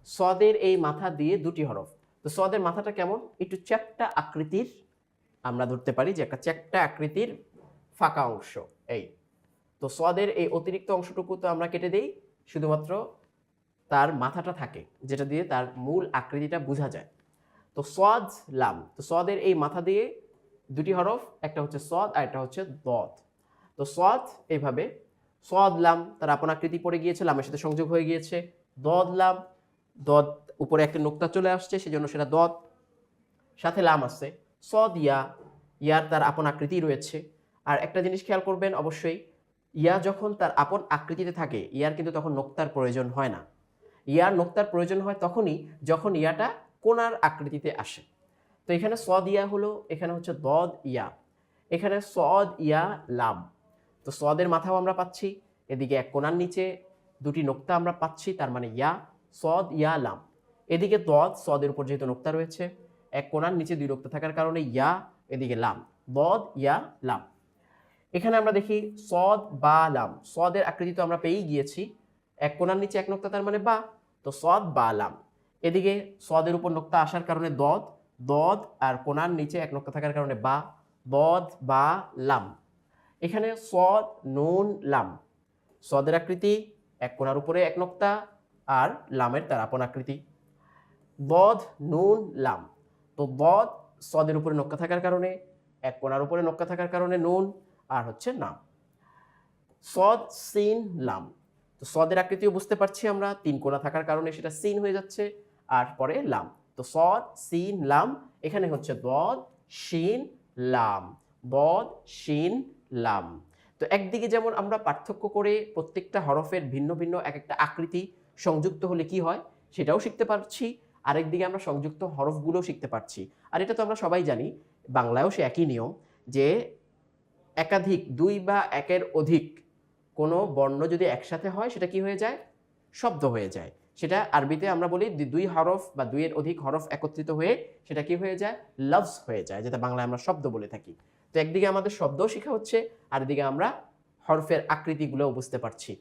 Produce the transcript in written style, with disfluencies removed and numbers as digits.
সদের এই মাথা দিয়ে দুটি হরফ। তো সদের মাথাটা কেমন, একটু চ্যাপ্টা আকৃতির, আমরা ধরতে পারি যে একটা চ্যাপ্টা আকৃতির ফাঁকা অংশ এই। তো সদের এই অতিরিক্ত অংশটুকু তো আমরা কেটে দেই, শুধুমাত্র তার মাথাটা থাকে যেটা দিয়ে তার মূল আকৃতিটা বোঝা যায়। তো সদ লাম, তো সদের এই মাথা দিয়ে দুটি হরফ, একটা হচ্ছে সদ আর একটা হচ্ছে দদ। তো সদ এইভাবে, সদ লাম তার আপন আকৃতি পড়ে গিয়েছে, লামের সাথে সংযোগ হয়ে গিয়েছে। দদ লাম, দদ উপরে একটা নোক্তা চলে আসছে সেজন্য সেটা দদ, সাথে লাম আসছে। সদ ইয়া, ইয়ার তার আপন আকৃতি রয়েছে। আর একটা জিনিস খেয়াল করবেন অবশ্যই, ইয়া যখন তার আপন আকৃতিতে থাকে ইয়ার কিন্তু তখন নোক্তার প্রয়োজন হয় না। ইয়ার নোক্তার প্রয়োজন হয় তখনই যখন ইয়াটা কোণার আকৃতিতে আসে। তো এখানে সদ ইয়া হলো, এখানে হচ্ছে দদ ইয়া, এখানে সদ ইয়া লাম। তো সদের মাথাও আমরা পাচ্ছি, এদিকে এক কোণার নিচে দুটি নোক্তা আমরা পাচ্ছি, তার মানে ইয়া, সদ ইয়া লাম। এদিকে দদ, সদের উপর যেহেতু নোক্তা রয়েছে, এক কোণার নিচে দুই নোক্তা থাকার কারণে ইয়া, এদিকে লাম, দদ ইয়া লাম। এখানে আমরা দেখি সদ বা লাম, সদের আকৃতি তো আমরা পেয়েই গিয়েছি, এক কোণার নিচে এক নোক্তা তার মানে বা, তো সদ বা লাম। এদিকে সদের উপর নোক্তা আসার কারণে দদ, দদ আর কোণার নিচে এক নোক্তা থাকার কারণে বা, দদ বা লাম। এখানে সদ নুন লাম, সদের আকৃতি এক কোণার উপরে এক নোক্তা আর লামের তার আপন আকৃতি। দদ নুন লাম, তো দদ সদের উপরে নোক্তা থাকার কারণে, এক কোণার উপরে নোক্তা থাকার কারণে নুন আর হচ্ছে নাম। সদ সিন লাম, তো সদের আকৃতিও বুঝতে পারছি আমরা, তিন কোণা থাকার কারণে সেটা সিন হয়ে যাচ্ছে আর পরে লাম। তো সদ সিন লাম, এখানে হচ্ছে দদ শিন লাম, দদ শিন লাম। তো একদিকে যেমন আমরা পার্থক্য করে প্রত্যেকটা হরফের ভিন্ন ভিন্ন এক একটা আকৃতি সংযুক্ত হলে কি হয় সেটাও শিখতে পারছি, আরেকদিকে আমরা সংযুক্ত হরফগুলোও শিখতে পারছি। আর এটা তো আমরা সবাই জানি, বাংলায়ও সে একই নিয়ম, যে একাধিক, দুই বা একের অধিক কোনো বর্ণ যদি একসাথে হয় সেটা কি হয়ে যায়, শব্দ হয়ে যায়। সেটা আরবিতে আমরা বলি দুই হরফ বা দুইয়ের অধিক হরফ একত্রিত হয়ে সেটা কি হয়ে যায়, লফজ হয়ে যায়, যেটা বাংলায় আমরা শব্দ বলে থাকি। তো একদিকে আমাদের শব্দও শেখা হচ্ছে, আর এদিকে আমরা হরফের আকৃতিগুলোও বুঝতে পারছি।